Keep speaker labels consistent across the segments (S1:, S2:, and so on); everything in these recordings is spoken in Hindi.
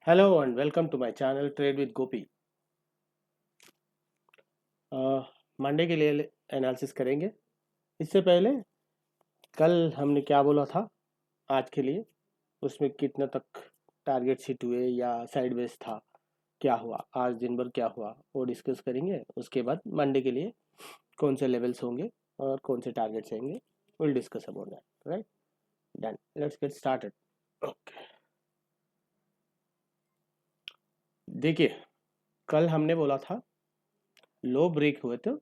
S1: Hello and welcome to my channel Trade with Gopi. Monday के लिए एनालिसिस करेंगे। इससे पहले कल हमने क्या बोला था आज के लिए, उसमें कितना तक टारगेट हिट हुए या साइडवेज था, क्या हुआ आज दिन भर क्या हुआ वो डिस्कस करेंगे। उसके बाद मंडे के लिए कौन से लेवल्स होंगे और कौन से टारगेट्स रहेंगे, will discuss about that. Right, done, let's get started. Okay, देखिए कल हमने बोला था लो ब्रेक हुए तो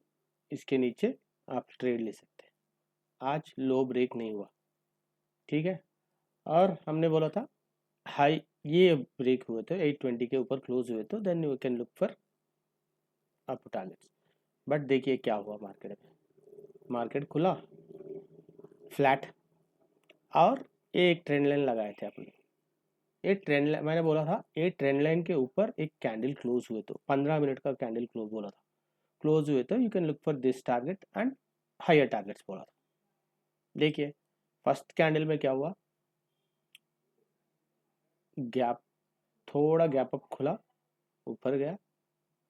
S1: इसके नीचे आप ट्रेड ले सकते हैं। आज लो ब्रेक नहीं हुआ, ठीक है। और हमने बोला था हाई ये ब्रेक हुए तो 820 के ऊपर क्लोज हुए तो then you can look for up targets. But देखिए क्या हुआ मार्केट में, मार्केट खुला फ्लैट और ये एक ट्रेंड लाइन लगाए थे अपने। ये ट्रेंड लाइन मैंने बोला था, ये ट्रेंड लाइन के ऊपर एक कैंडल क्लोज हुए तो 15 मिनट का कैंडल क्लोज बोला था, क्लोज हुए तो you can look for this target and higher targets बोला था। देखिए फर्स्ट कैंडल में क्या हुआ, गैप, थोड़ा गैप अप खुला, ऊपर गया,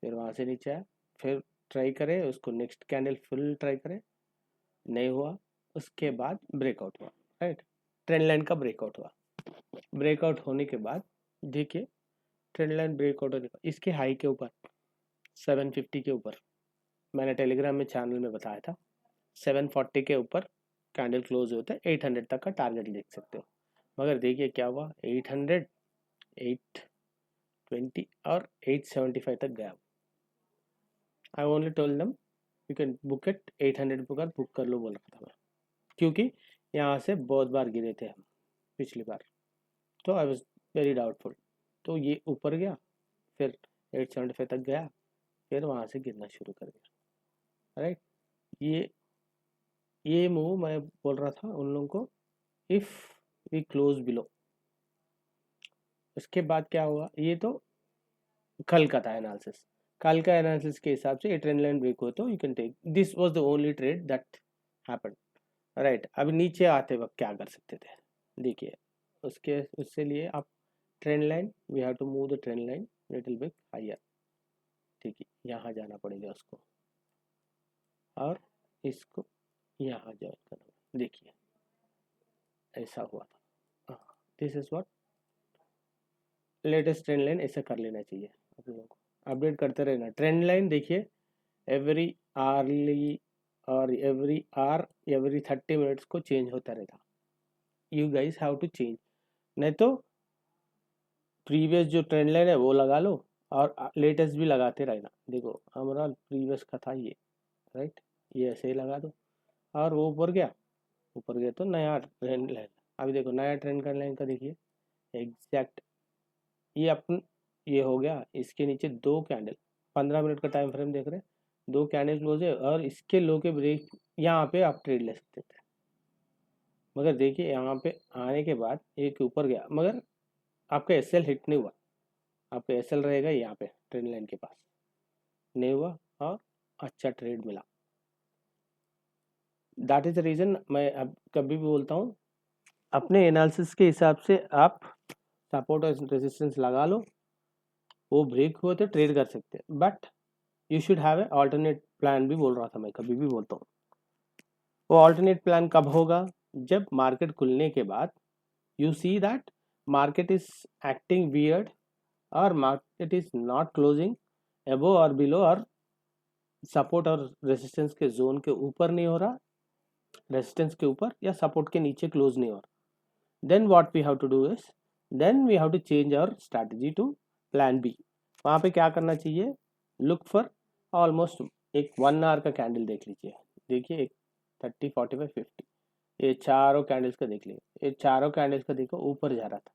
S1: फिर वहाँ से नीचे आया, फिर ट्राई करे उसको, नेक्स्ट कैंडल फुल ट्राई करे, नहीं हुआ, उसके बाद ब्रेकआउट हुआ। राइट, ट्रेंड लाइन का ब्रेकआउट हुआ। ब्रेकआउट होने के बाद देखिए ट्रेंड लाइन ब्रेकआउट होने का इसके हाई के ऊपर 750 के ऊपर, मैंने टेलीग्राम में चैनल में बताया था 740 के ऊपर कैंडल क्लोज होता है, 800 तक का टारगेट देख सकते हो। मगर देखिए क्या हुआ, 800, 820 और 875 तक गया। I only told them you can book it 800 book कर लो बोल रहा था मैं, क्योंकि यहाँ से बहुत बार गिरे थे हम पिछली बार, तो आई वॉज वेरी डाउटफुल। तो ये ऊपर गया, फिर 875 तक गया, फिर वहाँ से गिरना शुरू कर दिया। राइट, ये मूव मैं बोल रहा था उन लोगों को, इफ वी क्लोज बिलो। उसके बाद क्या हुआ, ये तो कल का था एनालिसिस, कल का एनालिसिस के हिसाब से ये ट्रेंड लाइन ब्रेक हो तो you can take, this was the only trade that happened. Right, अभी नीचे आते वक्त क्या कर सकते थे, देखिए उसके उससे लिए आप trend line, we have to move the trend line little bit higher. ठीक है, यहाँ जाना पड़ेगा उसको और इसको यहाँ ज्वाइन करना। देखिए ऐसा हुआ था, this is what latest trend line, ऐसा कर लेना चाहिए आप लोगों को, अपडेट करते रहना ट्रेंड लाइन। देखिए एवरी आर्ली और एवरी आर एवरी 30 मिनट्स को चेंज होता रहता, you guys have to change. नहीं तो प्रीवियस जो ट्रेंड लाइन है वो लगा लो और लेटेस्ट भी लगाते रहना। देखो हमारा प्रीवियस का था ये, राइट, ये ऐसे ही लगा दो और वो ऊपर गया, ऊपर गया तो नया ट्रेंड लाइन। अभी देखो नया ट्रेंड का लाइन का देखिए एग्जैक्ट, ये अपन ये हो गया, इसके नीचे दो कैंडल, 15 मिनट का टाइम फ्रेम देख रहे हैं, दो कैंडल क्लोज है और इसके लो के ब्रेक, यहाँ पे आप ट्रेड ले सकते थे। मगर देखिए यहाँ पे आने के बाद एक ऊपर गया, मगर आपका एसएल हिट नहीं हुआ, आपका एसएल रहेगा यहाँ पे ट्रेंड लाइन के पास, नहीं हुआ और अच्छा ट्रेड मिला। दैट इज द रीजन मैं अब कभी भी बोलता हूँ, अपने एनालिसिस के हिसाब से आप सपोर्ट और रेजिस्टेंस लगा लो, वो ब्रेक हुए तो ट्रेड कर सकते हैं, but you should have a alternate plan भी बोल रहा था मैं, कभी भी बोलता हूँ। वो ऑल्टरनेट प्लान कब होगा, जब मार्केट खुलने के बाद you see that market is acting weird और market is not closing above और बिलो और सपोर्ट और रेजिस्टेंस के जोन के ऊपर नहीं हो रहा, रेजिस्टेंस के ऊपर या सपोर्ट के नीचे क्लोज नहीं हो रहा, then what we have to do is, then we have to change our strategy to plan B. वहाँ पे क्या करना चाहिए, लुक फॉर ऑलमोस्ट एक 1 आवर का कैंडल देख लीजिए। देखिए एक 30, 45, 50, ये चारों कैंडल्स का देख लीजिए, ये चारों कैंडल्स का देखो ऊपर जा रहा था,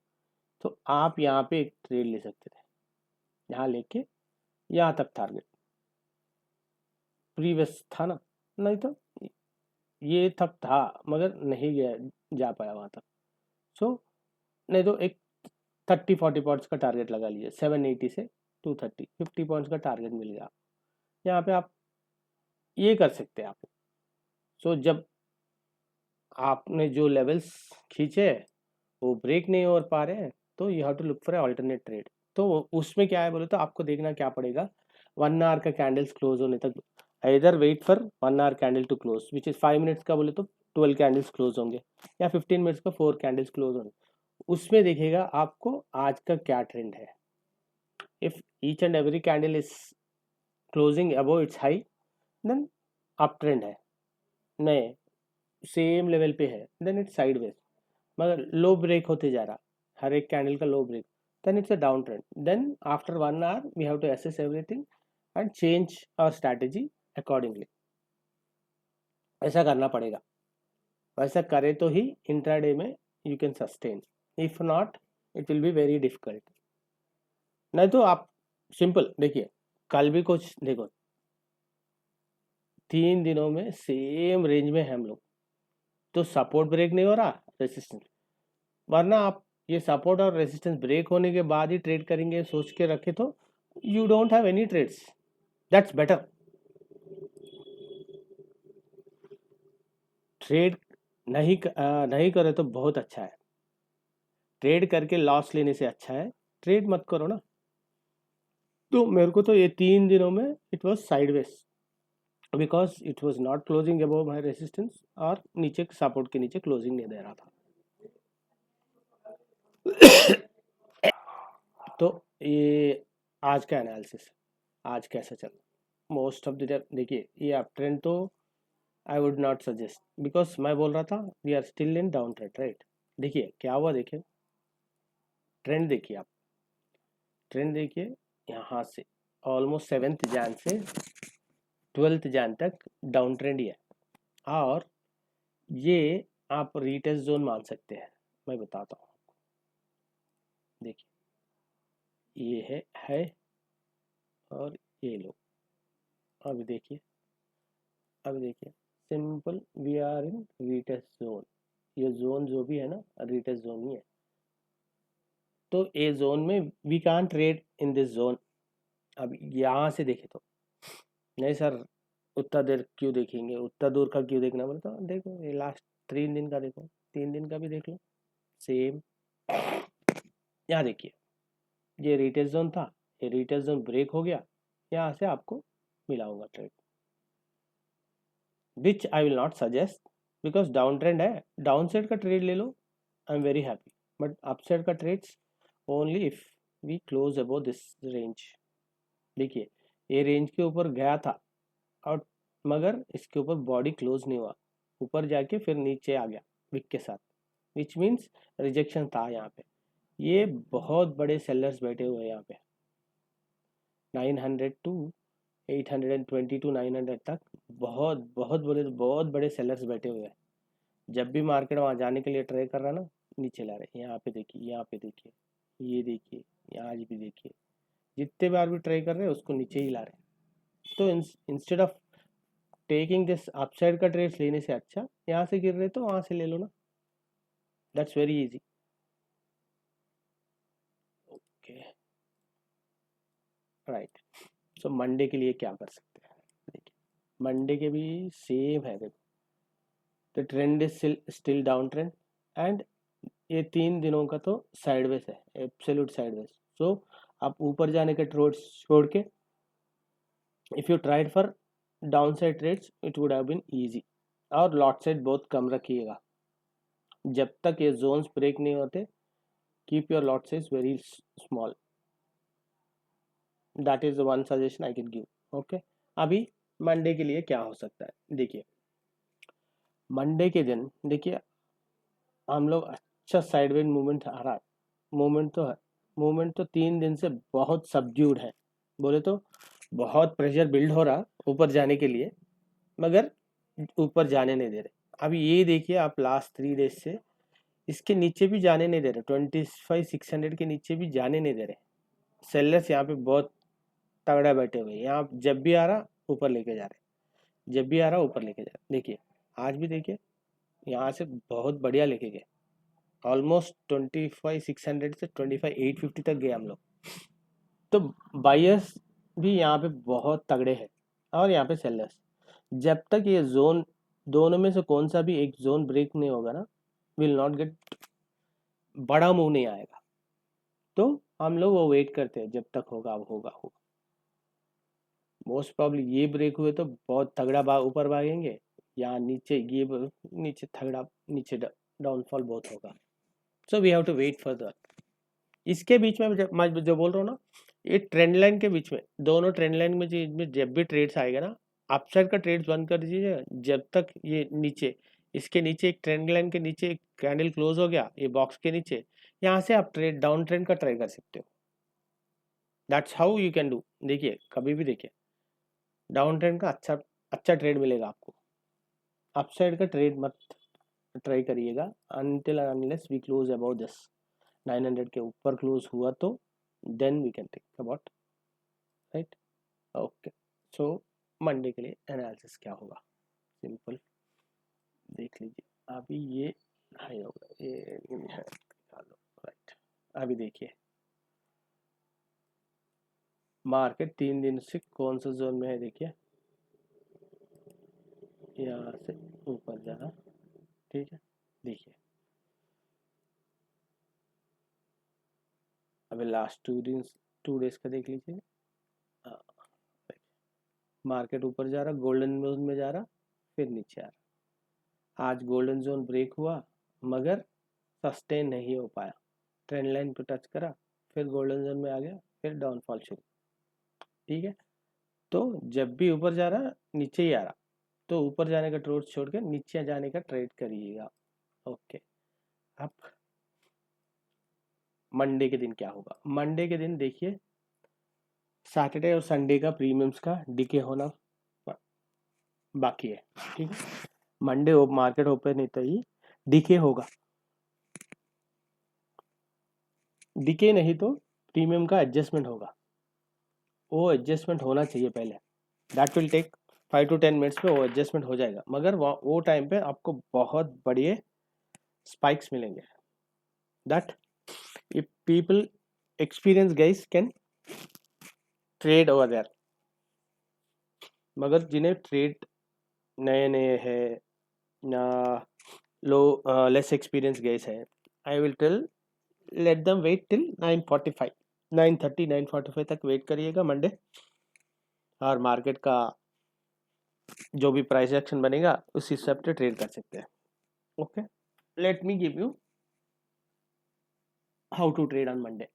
S1: तो आप यहाँ पे एक ट्रेड ले सकते थे, यहाँ लेके यहाँ तक टारगेट प्रीवियस था ना, नहीं तो ये तक था मगर नहीं गया, जा पाया वहाँ तक। सो नहीं तो एक 30-40 पॉइंट्स का टारगेट लगा लीजिए, 780 से 230, 50 पॉइंट्स का टारगेट मिल गया, यहाँ पे आप ये कर सकते हैं आप। सो जब आपने जो लेवल्स खींचे वो ब्रेक नहीं हो पा रहे हैं तो you have to look for alternate trade. तो उसमें क्या है बोले तो आपको देखना क्या पड़ेगा, 1 आवर का कैंडल्स क्लोज होने तक, इधर wait for 1 hour candle to close which is 5 minutes का बोले तो 12 कैंडल्स क्लोज होंगे, या 15 मिनट्स का 4 कैंडल्स क्लोज होंगे। उसमें देखिएगा आपको आज का क्या ट्रेंड है। If each and every candle is closing above its high, then up trend है, नहीं सेम लेवल पे है देन इट्स साइडवेज। मगर लो ब्रेक होते जा रहा, हर एक कैंडल का लो break, then it's a downtrend. Then after 1 hour we have to assess everything and change our strategy accordingly. ऐसा करना पड़ेगा, वैसा करे तो ही इंट्राडे में you can sustain, if not it will be very difficult. नहीं तो आप सिंपल देखिए, कल भी कुछ देखो 3 दिनों में सेम रेंज में है हम लोग, तो सपोर्ट ब्रेक नहीं हो रहा, रेसिस्टेंस, वरना आप ये सपोर्ट और रेजिस्टेंस ब्रेक होने के बाद ही ट्रेड करेंगे सोच के रखे तो you don't have any trades, that's better. Trade नहीं करे तो बहुत अच्छा है, ट्रेड करके लॉस लेने से अच्छा है ट्रेड मत करो ना। तो मेरे को तो ये 3 दिनों में it was sideways, because it was not closing above my resistance, और नीचे सपोर्ट के नीचे क्लोजिंग नहीं दे रहा था। तो ये आज का एनालिसिस, आज कैसा चल मोस्ट ऑफ द देखिए ये अप ट्रेंड तो I would not suggest, because मैं बोल रहा था we are still in down trend, right. देखिए क्या हुआ, देखिए ट्रेंड देखिए आप, ट्रेंड देखिए यहाँ से ऑलमोस्ट 7 जैन से 12 जैन तक डाउन ट्रेंड ही है, और ये आप रीटेस्ट जोन मान सकते हैं। मैं बताता हूँ, देखिए ये है और ये लो, अभी देखिए, अभी देखिए simple we are in retest zone, ये जोन जो भी है ना रीटेस्ट जोन ही है, तो ये जोन में we can trade in this zone. अब यहाँ से देखे तो नहीं सर उतना देर क्यों देखेंगे, उतना दूर का क्यों देखना, बोले तो देखो ये लास्ट 3 दिन का देखो, 3 दिन का भी देख लो सेम। यहाँ देखिए ये रिटेस्ट जोन था, ये रिटेस्ट जोन ब्रेक हो गया, यहाँ से आपको मिला होगा trade, which I will not suggest, because downtrend है, डाउन साइड का ट्रेड ले लो, I am very happy, but upside का trades only if we close about this range. देखिए ये रेंज के ऊपर गया था और मगर इसके ऊपर बॉडी क्लोज नहीं हुआ, ऊपर जाके फिर नीचे आ गया विक के साथ, विच मीन्स रिजेक्शन था यहाँ पे। ये बहुत बड़े सेलर्स बैठे हुए हैं यहाँ पे, 900 टू 820 टू 900 तक बहुत बड़े सेलर्स बैठे हुए हैं। जब भी मार्केट वहाँ जाने के लिए ट्राई कर रहा है ना, नीचे ला रहे हैं। यहाँ पे देखिए, यहाँ पे देखिए, ये देखिए, यहाँ भी देखिए, जितने बार भी ट्राई कर रहे हैं उसको नीचे ही ला रहे हैं। तो instead of taking this upside का ट्रेड्स लेने से अच्छा यहाँ से गिर रहे तो वहाँ से ले लो ना, that's very easy. Okay right, so Monday के लिए क्या कर सकते हैं, देखिए मंडे के भी सेम है, देखो the trend is still down trend, and ये 3 दिनों का तो साइडवेज है, एब्सोल्यूट साइडवेज। सो आप ऊपर जाने के ट्रेड छोड़ के if you tried for down side trades it would have been easy, और लॉट साइड बहुत कम रखिएगा, जब तक ये जोन्स ब्रेक नहीं होते keep your lot size very small, that is one suggestion I can give. Okay, अभी मंडे के लिए क्या हो सकता है, देखिए मंडे के दिन देखिए हम लोग अच्छा साइडवेज मूवमेंट आ रहा है, मूवमेंट तो है, मूवमेंट तो 3 दिन से बहुत सबड्यूड है, बोले तो बहुत प्रेशर बिल्ड हो रहा ऊपर जाने के लिए, मगर ऊपर जाने नहीं दे रहे। अभी ये देखिए आप लास्ट 3 डेज से इसके नीचे भी जाने नहीं दे रहे, 25,600 के नीचे भी जाने नहीं दे रहे, सेलर्स यहाँ पे बहुत तगड़ा बैठे हुए, यहाँ जब भी आ रहा ऊपर लेके जा रहे, जब भी आ रहा ऊपर लेके जा रहे। देखिए आज भी देखिए यहाँ से बहुत बढ़िया लेके गए, ऑलमोस्ट 25,600 से 25,850 तक गए हम लोग। तो बायर्स भी यहाँ पे बहुत तगड़े हैं, और यहाँ पे सेलर्स, जब तक ये जोन दोनों में से कौन सा भी एक जोन ब्रेक नहीं होगा ना, विल नॉट गेट, बड़ा मूव नहीं आएगा। तो हम लोग वो वेट करते हैं जब तक होगा होगा होगा। मोस्ट प्रॉब्ली ये ब्रेक हुए तो बहुत तगड़ा ऊपर भागेंगे, या नीचे ये नीचे तगड़ा नीचे डाउनफॉल बहुत होगा। So we have to wait for that. इसके बीच में मैं जो बोल रहा हूँ ना, ये ट्रेंड लाइन के बीच में, दोनों ट्रेंड लाइन में जब भी ट्रेड्स आएगा ना, अपसाइड का ट्रेड्स बंद कर दीजिए जब तक ये नीचे, इसके नीचे एक ट्रेंड लाइन के नीचे एक कैंडल क्लोज हो गया ये बॉक्स के नीचे, यहाँ से आप ट्रेड डाउन ट्रेंड का ट्राई कर सकते हो। That's how you can do. देखिए कभी भी देखिए डाउन ट्रेंड का अच्छा अच्छा ट्रेड मिलेगा आपको, अपसाइड का ट्रेड मत ट्राई करिएगा until unless we close about this 900 के ऊपर क्लोज हुआ तो then we can think about, right. Okay, so Monday के लिए एनालिसिस क्या होगा, सिंपल देख लीजिए। अभी ये हाई होगा, ये है निकाल लो, राइट। अभी देखिए मार्केट 3 दिन से कौन सा जोन में है, देखिए यहाँ से ऊपर जा रहा, ठीक है। देखिए अभी लास्ट 2 डेज का देख लीजिए, मार्केट ऊपर जा रहा, गोल्डन जोन में जा रहा, फिर नीचे आ रहा। आज गोल्डन जोन ब्रेक हुआ मगर सस्टेन नहीं हो पाया, ट्रेंड लाइन पे टच करा, फिर गोल्डन जोन में आ गया, फिर डाउनफॉल शुरू, ठीक है। तो जब भी ऊपर जा रहा नीचे ही आ रहा, तो ऊपर जाने का ट्रेड छोड़ के नीचे जाने का ट्रेड करिएगा। ओके, अब मंडे के दिन क्या होगा, मंडे के दिन देखिए सैटरडे और संडे का प्रीमियम्स का डिके होना बाकी है, ठीक है। मंडे मार्केट ओपन नहीं तो ही डिके होगा, डिके नहीं तो प्रीमियम का एडजस्टमेंट होगा, वो एडजस्टमेंट होना चाहिए पहले। That will take 5 to 10 minutes में वो एडजस्टमेंट हो जाएगा, मगर वो टाइम पे आपको बहुत बड़े स्पाइक्स मिलेंगे। That if people experience guys can trade over there, मगर जिन्हें ट्रेड नए नए है ना, लो लेस एक्सपीरियंस गाइस है, I will tell let them wait till 9:45 9:30 9:45 तक वेट करिएगा मंडे, और मार्केट का जो भी प्राइस एक्शन बनेगा उस हिसाब से ट्रेड कर सकते हैं। Okay, let me give you how to trade on Monday.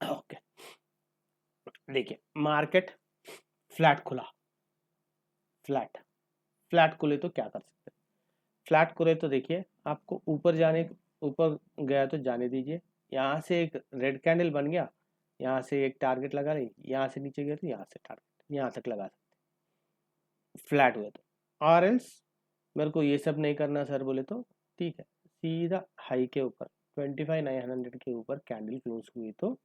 S1: Okay, देखिए मार्केट फ्लैट खुला, फ्लैट फ्लैट खुले तो क्या कर सकते हैं, फ्लैट खुले तो देखिए आपको ऊपर जाने, ऊपर गया तो जाने दीजिए, यहाँ से एक रेड कैंडल बन गया, यहाँ से एक टारगेट लगा रही, यहाँ से नीचे गया तो यहाँ से टारगेट यहाँ तक लगा सकते फ्लैट हुए तो। और एल्स मेरे को ये सब नहीं करना सर बोले तो ठीक है, सीधा हाई के ऊपर 25,900 के ऊपर कैंडल क्लोज हुई तो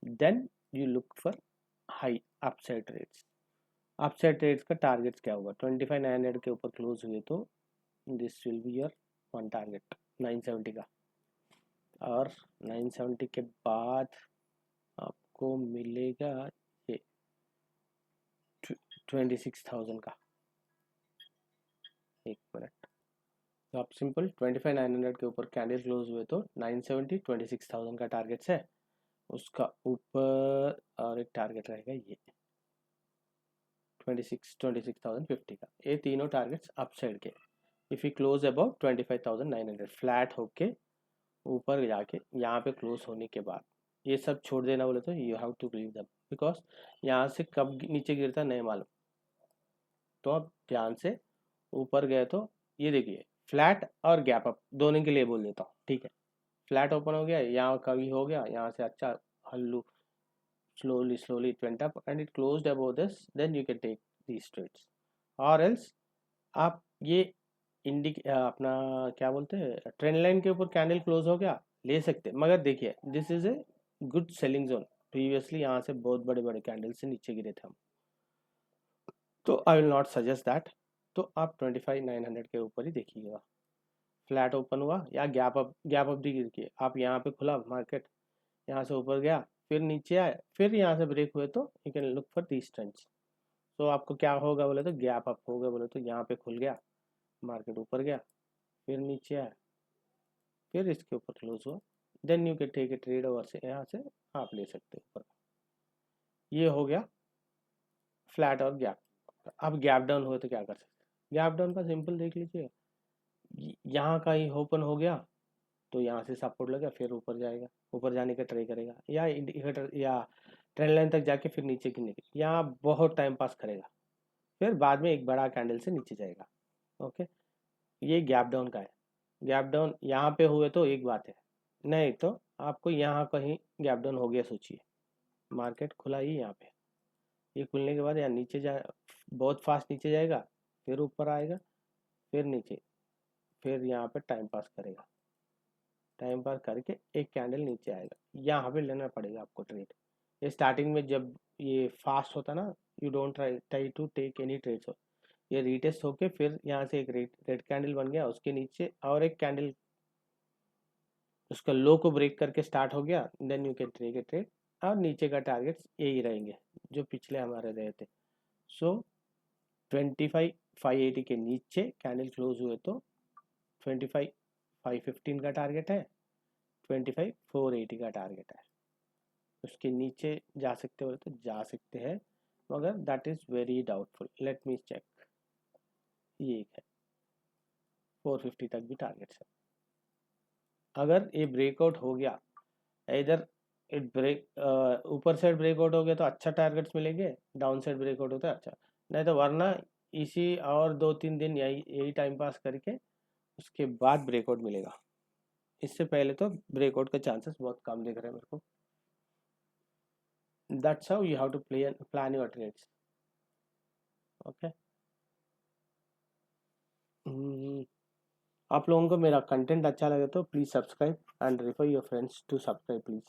S1: then you look for high upside trades. Upside trades का टारगेट्स क्या होगा, 25,900 के ऊपर क्लोज हुए तो this will be your one target 970 का, और 970 के बाद आपको मिलेगा ये 26,000 का। एक मिनट, तो आप सिंपल 25,900 के ऊपर कैंडल क्लोज हुए तो 970 26,000 का टारगेट है, उसका ऊपर और एक टारगेट रहेगा ये 26,050 का, ये तीनों टारगेट्स अपसाइड के। If you close about 25,900 flat होके ऊपर जाके यहाँ पे क्लोज होने के बाद ये सब छोड़ देना बोले तो you have to leave them, because यहाँ से कब नीचे गिरता नहीं मालूम, तो आप ध्यान से ऊपर गए तो ये देखिए फ्लैट और गैप अप दोनों के लिए बोल देता हूँ, ठीक है। फ्लैट ओपन हो गया, यहाँ कभी हो गया, यहाँ से अच्छा हल्लू slowly it went up and it closed above this, then you can take these trades, or else आप ये अपना क्या बोलते हैं ट्रेंड लाइन के ऊपर कैंडल क्लोज हो गया ले सकते, मगर देखिए this is a good selling zone, previously यहाँ से बहुत बड़े बड़े कैंडल से नीचे गिरे थे हम, तो आई विल नॉट सजेस्ट दैट। तो आप 25,900 के ऊपर ही देखिएगा, फ्लैट ओपन हुआ या गैप अप दी गिर के आप यहाँ पे खुला मार्केट, यहाँ से ऊपर गया फिर नीचे आए फिर यहाँ से ब्रेक हुए तो you can look for these trends. तो आपको क्या होगा बोले तो गैप अप होगा बोले तो यहाँ पे खुल गया, मार्केट ऊपर गया, फिर नीचे आया, फिर इसके ऊपर क्लोज हुआ, then you can take a trade over से, यहाँ से आप ले सकते हो ऊपर। ये हो गया फ्लैट और गैप। अब गैप डाउन हुए तो क्या कर सकते, गैप डाउन का सिंपल देख लीजिए, यहाँ का ही ओपन हो गया तो यहाँ से सपोर्ट लगा, फिर ऊपर जाएगा, ऊपर जाने का ट्राई करेगा, या इंडिकेटर या ट्रेंड लाइन तक जाके फिर नीचे गिरने की, यहाँ बहुत टाइम पास करेगा, फिर बाद में एक बड़ा कैंडल से नीचे जाएगा। ओके, ये गैप डाउन का है। गैप डाउन यहाँ पे हुए तो एक बात है, नहीं तो आपको यहाँ कहीं गैप डाउन हो गया सोचिए, मार्केट खुला ही यहाँ पे, ये खुलने के बाद यहाँ नीचे जा, बहुत फास्ट नीचे जाएगा, फिर ऊपर आएगा, फिर नीचे, फिर यहाँ पे टाइम पास करेगा, टाइम पास करके एक कैंडल नीचे आएगा, यहाँ पे लेना पड़ेगा आपको ट्रेड। ये स्टार्टिंग में जब ये फास्ट होता ना, you don't try to take any trades, ये रीटेस्ट होके फिर यहाँ से एक रेड कैंडल बन गया, उसके नीचे और एक कैंडल उसका लो को ब्रेक करके स्टार्ट हो गया, then you can take a trade. और नीचे का टारगेट्स यही रहेंगे जो पिछले हमारे रहे थे। सो 25,580 के नीचे कैंडल क्लोज हुए तो 25,515 का टारगेट है, 25,480 का टारगेट है। उसके नीचे जा सकते हो तो जा सकते हैं, मगर that is very doubtful. Let me check, ये एक है 450 तक भी टारगेट है। अगर ये ब्रेकआउट हो गया, इधर ब्रेक ऊपर साइड ब्रेकआउट हो गया तो अच्छा टारगेट्स मिलेंगे, डाउन साइड ब्रेकआउट होता है अच्छा, नहीं तो वरना इसी और 2-3 दिन यही यही टाइम पास करके उसके बाद ब्रेकआउट मिलेगा। इससे पहले तो ब्रेकआउट का चांसेस बहुत कम दिख रहे हैं मेरे को। That's how you have to plan your trades. Okay, आप लोगों को मेरा कंटेंट अच्छा लगे तो please subscribe and refer your friends to subscribe please.